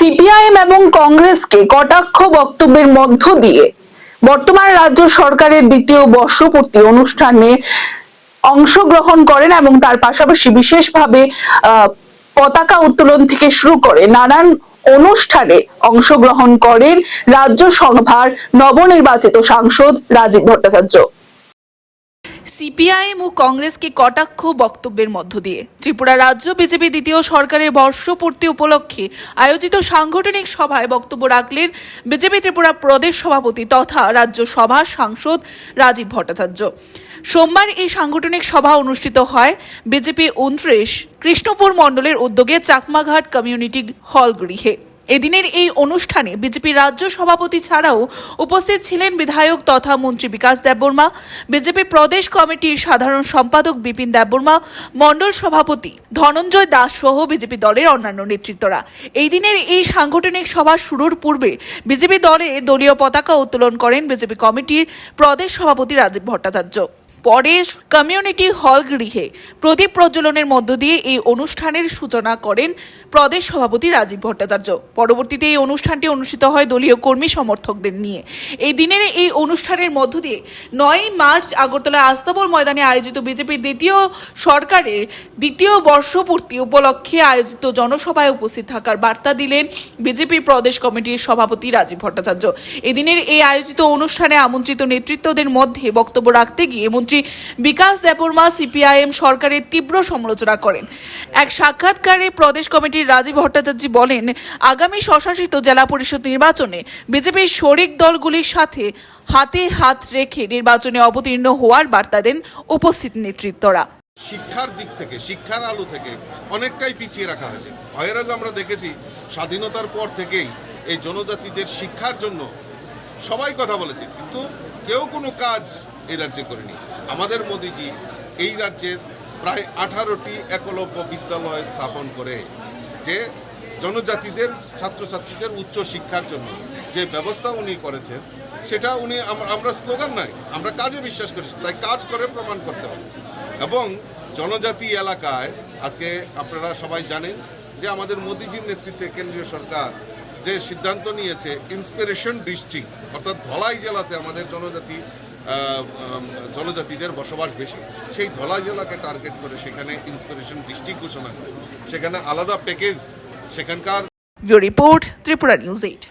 CPIM এবং কংগ্রেসকে কটাক্ষ বক্তব্যের মধ্য দিয়ে বর্তমান রাজ্য সরকারের দ্বিতীয় বর্ষপূর্তি অনুষ্ঠানে অংশগ্রহণ করেন এবং তার পাশাপাশি বিশেষভাবে পতাকা উত্তোলন থেকে শুরু করে নানান অনুষ্ঠানে অংশগ্রহণ করেন রাজ্যসভার নবনির্বাচিত সাংসদ রাজীব ভট্টাচার্য। সিপিআইএম ও কংগ্রেসকে কটাক্ষ বক্তব্যের মধ্য দিয়ে ত্রিপুরা রাজ্য বিজেপি দ্বিতীয় সরকারের বর্ষপূর্তি উপলক্ষে আয়োজিত সাংগঠনিক সভায় বক্তব্য রাখলেন বিজেপি ত্রিপুরা প্রদেশ সভাপতি তথা রাজ্যসভার সাংসদ রাজীব ভট্টাচার্য। সোমবার এই সাংগঠনিক সভা অনুষ্ঠিত হয় বিজেপি 29 কৃষ্ণপুর মণ্ডলের উদ্যোগে চাকমাঘাট কমিউনিটি হল গৃহে। এদিনের এই অনুষ্ঠানে বিজেপি রাজ্য সভাপতি ছাড়াও উপস্থিত ছিলেন বিধায়ক তথা মন্ত্রী বিকাশ দেববর্মা, বিজেপি প্রদেশ কমিটির সাধারণ সম্পাদক বিপিন দেববর্মা, মণ্ডল সভাপতি ধনঞ্জয় দাস সহ বিজেপি দলের অন্যান্য নেতৃত্বরা। এই দিনের এই সাংগঠনিক সভা শুরুর পূর্বে বিজেপি দলের দলীয় পতাকা উত্তোলন করেন বিজেপি কমিটির প্রদেশ সভাপতি রাজীব ভট্টাচার্য। পরে কমিউনিটি হল গৃহে প্রদীপ প্রজ্বলনের মধ্য দিয়ে এই অনুষ্ঠানের সূচনা করেন প্রদেশ সভাপতি রাজীব ভট্টাচার্য। পরবর্তীতে এই অনুষ্ঠানটি অনুষ্ঠিত হয় দলীয় কর্মী সমর্থকদের নিয়ে। এই দিনের এই অনুষ্ঠানের মধ্য দিয়ে 9 মার্চ আগরতলার আস্তাবল ময়দানে আয়োজিত বিজেপির দ্বিতীয় সরকারের দ্বিতীয় বর্ষপূর্তি উপলক্ষে আয়োজিত জনসভায় উপস্থিত থাকার বার্তা দিলেন বিজেপির প্রদেশ কমিটির সভাপতি রাজীব ভট্টাচার্য। এদিনের এই আয়োজিত অনুষ্ঠানে আমন্ত্রিত নেতৃত্বদের মধ্যে বক্তব্য রাখতে গিয়ে মন্ত্রী বিকাশ দেববর্মা সিপিআইএম সরকারের তীব্র সমালোচনা করেন। এক সাক্ষাৎকারে প্রদেশ কমিটির রাজীব ভট্টাচার্য বলেন, আগামী স্বশাসিত জেলা পরিষদ নির্বাচনে বিজেপির শরিক দলগুলির সাথে হাতে হাত রেখে নির্বাচনে অবতীর্ণ হওয়ার বার্তা দেন উপস্থিত নেতৃত্বরা। শিক্ষার দিক থেকে, শিক্ষার আলো থেকে অনেকটাই পিছিয়ে রাখা হয়েছে। এর আগে আমরা দেখেছি স্বাধীনতার পর থেকেই এই জনজাতিদের শিক্ষার জন্য সবাই কথা বলেছে, কিন্তু কেউ কোনো কাজ এই রাজ্যে করেনি। আমাদের মোদিজি এই রাজ্যের প্রায় 18টি একলব্য বিদ্যালয় স্থাপন করে যে জনজাতিদের ছাত্রছাত্রীদের উচ্চ শিক্ষার জন্য যে ব্যবস্থা উনি করেছেন, সেটা উনি আমরা স্লোগান নয়, আমরা কাজে বিশ্বাস করি, তাই কাজ করে প্রমাণ করতে হবে। এবং জনজাতি এলাকায় আজকে আপনারা সবাই জানেন যে আমাদের মোদিজির নেতৃত্বে কেন্দ্রীয় সরকার যে সিদ্ধান্ত নিয়েছে ইন্সপিরেশন ডিস্ট্রিক্ট, অর্থাৎ ধলাই জেলাতে আমাদের জনজাতিদের বসবাস বেশি, সেই ধলাই জেলাকে টার্গেট করে সেখানে ইন্সপিরেশন ডিস্ট্রিক্ট ঘোষণা করে, সেখানে আলাদা প্যাকেজ সেখানকার। Report Tripura news 8।